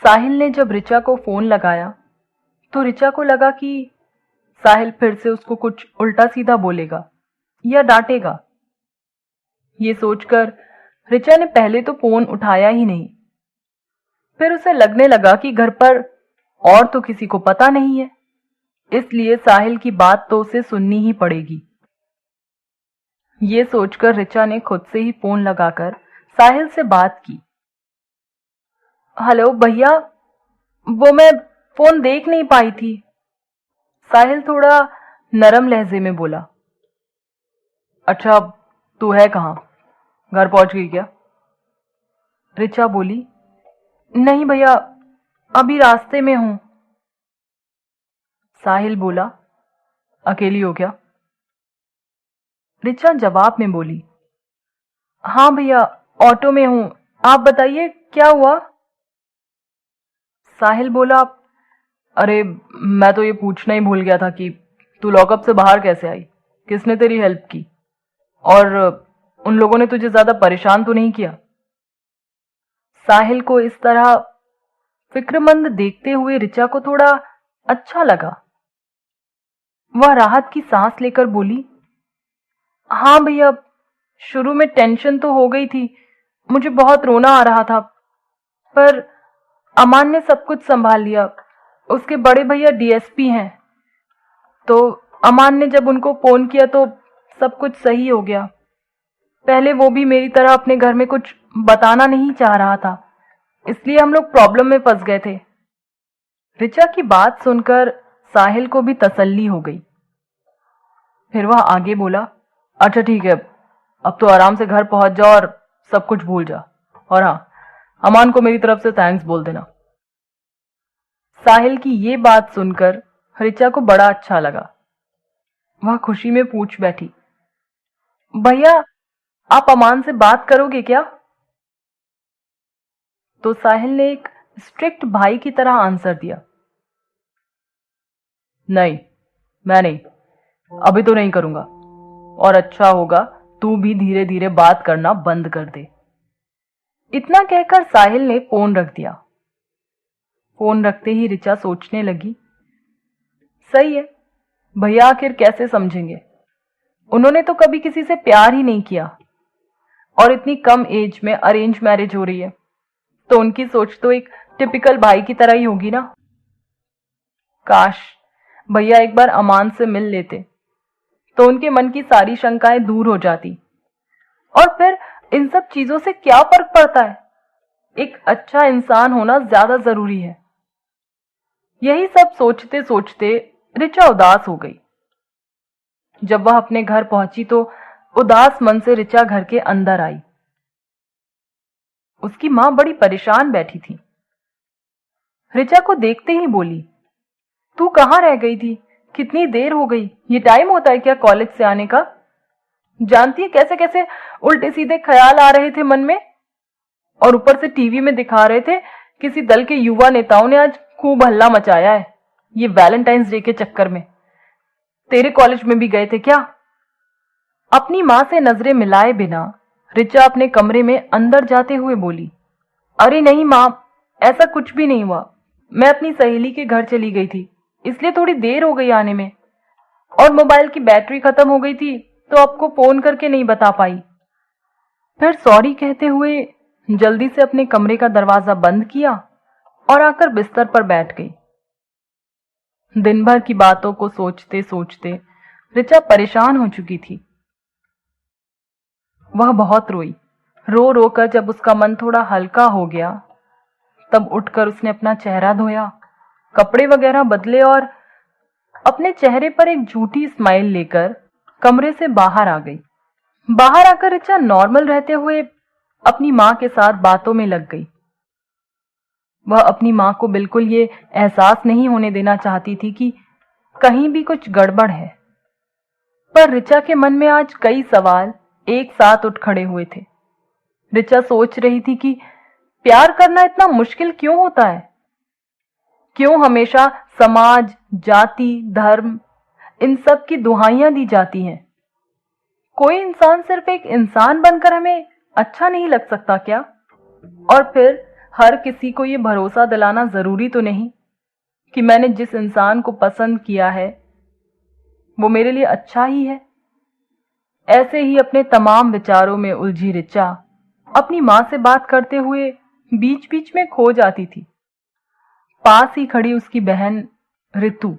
साहिल ने जब ऋचा को फोन लगाया तो ऋचा को लगा कि साहिल फिर से उसको कुछ उल्टा सीधा बोलेगा या डांटेगा। ये सोचकर ऋचा ने पहले तो फोन उठाया ही नहीं। फिर उसे लगने लगा कि घर पर और तो किसी को पता नहीं है, इसलिए साहिल की बात तो उसे सुननी ही पड़ेगी। ये सोचकर ऋचा ने खुद से ही फोन लगाकर साहिल से बात की। हेलो भैया, वो मैं फोन देख नहीं पाई थी। साहिल थोड़ा नरम लहजे में बोला। अच्छा, तू है कहाँ? घर पहुंच गई क्या? ऋचा बोली। नहीं भैया, अभी रास्ते में हूं। साहिल बोला। अकेली हो क्या? ऋचा जवाब में बोली। हाँ भैया, ऑटो में हूं। आप बताइए क्या हुआ? साहिल बोला। अरे, मैं तो ये पूछना ही भूल गया था कि तू लॉकअप से बाहर कैसे आई? किसने तेरी हेल्प की? और उन लोगों ने तुझे ज्यादा परेशान तो नहीं किया? साहिल को इस तरह फिक्रमंद देखते हुए ऋचा को थोड़ा अच्छा लगा। वह राहत की सांस लेकर बोली। हाँ भैया, शुरू में टेंशन तो हो गई थी, मुझे बहुत रोना आ रहा था, पर अमान ने सब कुछ संभाल लिया। उसके बड़े भैया डीएसपी हैं, तो अमान ने जब उनको फोन किया तो सब कुछ सही हो गया। पहले वो भी मेरी तरह अपने घर में कुछ बताना नहीं चाह रहा था, इसलिए हम लोग प्रॉब्लम में फंस गए थे। ऋचा की बात सुनकर साहिल को भी तसल्ली हो गई। फिर वह आगे बोला। अच्छा ठीक है, अब तो आराम से घर पहुंच जा और सब कुछ भूल जा। और हाँ, अमान को मेरी तरफ से थैंक्स बोल देना। साहिल की ये बात सुनकर ऋचा को बड़ा अच्छा लगा। वह खुशी में पूछ बैठी। भैया, आप अमान से बात करोगे क्या? तो साहिल ने एक स्ट्रिक्ट भाई की तरह आंसर दिया। नहीं, मैं नहीं, अभी तो नहीं करूंगा। और अच्छा होगा तू भी धीरे धीरे बात करना बंद कर दे। इतना कहकर साहिल ने फोन रख दिया। फोन रखते ही ऋचा सोचने लगी, सही है, भैया आखिर कैसे समझेंगे? उन्होंने तो कभी किसी से प्यार ही नहीं किया, और इतनी कम एज में अरेंज मैरिज हो रही है, तो उनकी सोच तो एक टिपिकल भाई की तरह ही होगी ना। काश भैया एक बार अमान से मिल लेते तो उनके मन की सारी शंकाएं दूर हो जाती। और फिर इन सब चीजों से क्या फर्क पड़ता है, एक अच्छा इंसान होना ज्यादा जरूरी है। यही सब सोचते सोचते ऋचा उदास हो गई। जब वह अपने घर पहुंची तो उदास मन से ऋचा घर के अंदर आई। उसकी मां बड़ी परेशान बैठी थी। ऋचा को देखते ही बोली, तू कहाँ रह गई थी? कितनी देर हो गई? ये टाइम होता है क्या कॉलेज से आने का? जानती है कैसे कैसे उल्टे सीधे ख्याल आ रहे थे मन में, और ऊपर से टीवी में दिखा रहे थे किसी दल के युवा नेताओं ने आज खूब हल्ला मचाया है ये वैलेंटाइंस डे के चक्कर में। तेरे कॉलेज में भी गए थे क्या? अपनी मां से नजरें मिलाए बिना ऋचा अपने कमरे में अंदर जाते हुए बोली। अरे नहीं मां, ऐसा कुछ भी नहीं हुआ। मैं अपनी सहेली के घर चली गई थी, इसलिए थोड़ी देर हो गई आने में, और मोबाइल की बैटरी खत्म हो गई थी तो आपको फोन करके नहीं बता पाई। फिर सॉरी कहते हुए जल्दी से अपने कमरे का दरवाजा बंद किया और आकर बिस्तर पर बैठ गई। दिन भर की बातों को सोचते सोचते ऋचा परेशान हो चुकी थी। वह बहुत रोई। रो रो कर जब उसका मन थोड़ा हल्का हो गया, तब उठकर उसने अपना चेहरा धोया, कपड़े वगैरह बदले और अपने चेहरे पर एक झूठी स्माइल लेकर कमरे से बाहर आ गई। बाहर आकर ऋचा नॉर्मल रहते हुए अपनी मां के साथ बातों में लग गई। वह अपनी मां को बिल्कुल ये एहसास नहीं होने देना चाहती थी कि कहीं भी कुछ गड़बड़ है। पर ऋचा के मन में आज कई सवाल एक साथ उठ खड़े हुए थे। ऋचा सोच रही थी कि प्यार करना इतना मुश्किल क्यों होता है? क्यों हमेशा समाज, जाति, धर्म, इन सब की दुहाइयां दी जाती हैं? कोई इंसान सिर्फ एक इंसान बनकर हमें अच्छा नहीं लग सकता क्या? और फिर हर किसी को ये भरोसा दिलाना जरूरी तो नहीं कि मैंने जिस इंसान को पसंद किया है वो मेरे लिए अच्छा ही है। ऐसे ही अपने तमाम विचारों में उलझी ऋचा अपनी मां से बात करते हुए बीच बीच में खो जाती थी। पास ही खड़ी उसकी बहन ऋतु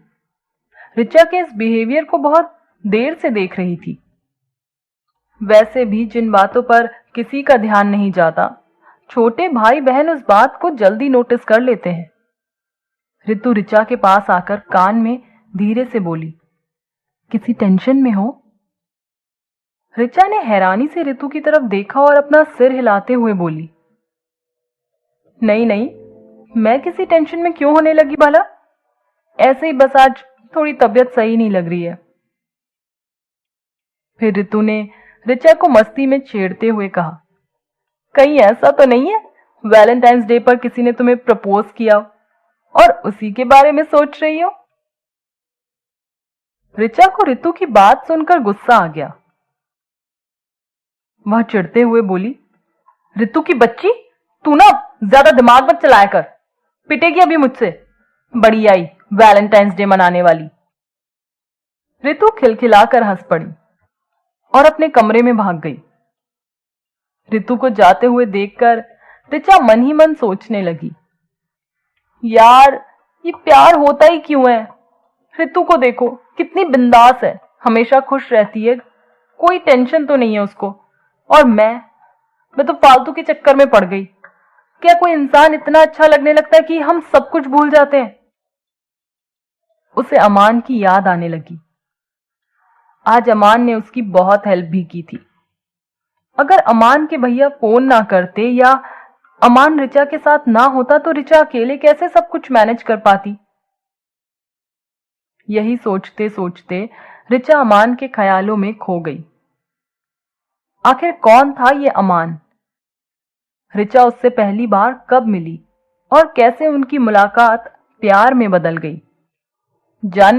ऋचा के इस बिहेवियर को बहुत देर से देख रही थी। वैसे भी जिन बातों पर किसी का ध्यान नहीं जाता, छोटे भाई बहन उस बात को जल्दी नोटिस कर लेते हैं। ऋतु ऋचा के पास आकर कान में धीरे से बोली, किसी टेंशन में हो? ऋचा ने हैरानी से ऋतु की तरफ देखा और अपना सिर हिलाते हुए बोली, नहीं नहीं, मैं किसी टेंशन में क्यों होने लगी भला? ऐसे ही बस आज थोड़ी तबीयत सही नहीं लग रही है। फिर ऋतु ने ऋचा को मस्ती में छेड़ते हुए कहा, कहीं ऐसा तो नहीं है वैलेंटाइंस डे पर किसी ने तुम्हें प्रपोज किया और उसी के बारे में सोच रही हो? ऋचा को ऋतु की बात सुनकर गुस्सा आ गया। वह चिढ़ते हुए बोली, ऋतु की बच्ची, तू ना ज्यादा दिमाग मत चलाया कर, पिटेगी अभी मुझसे। बड़ी आई वैलेंटाइंस डे मनाने वाली। ऋतु खिलखिलाकर हंस पड़ी और अपने कमरे में भाग गई। ऋतु को जाते हुए देखकर ऋचा मन ही मन सोचने लगी, यार ये प्यार होता ही क्यों है? ऋतु को देखो कितनी बिंदास है, हमेशा खुश रहती है, कोई टेंशन तो नहीं है उसको। और मैं तो फालतू के चक्कर में पड़ गई। क्या कोई इंसान इतना अच्छा लगने लगता है कि हम सब कुछ भूल जाते हैं? उसे अमान की याद आने लगी। आज अमान ने उसकी बहुत हेल्प भी की थी। अगर अमान के भैया फोन ना करते या अमान ऋचा के साथ ना होता तो ऋचा अकेले कैसे सब कुछ मैनेज कर पाती? यही सोचते सोचते ऋचा अमान के ख्यालों में खो गई। आखिर कौन था ये अमान? ऋचा उससे पहली बार कब मिली और कैसे उनकी मुलाकात प्यार में बदल गई? जान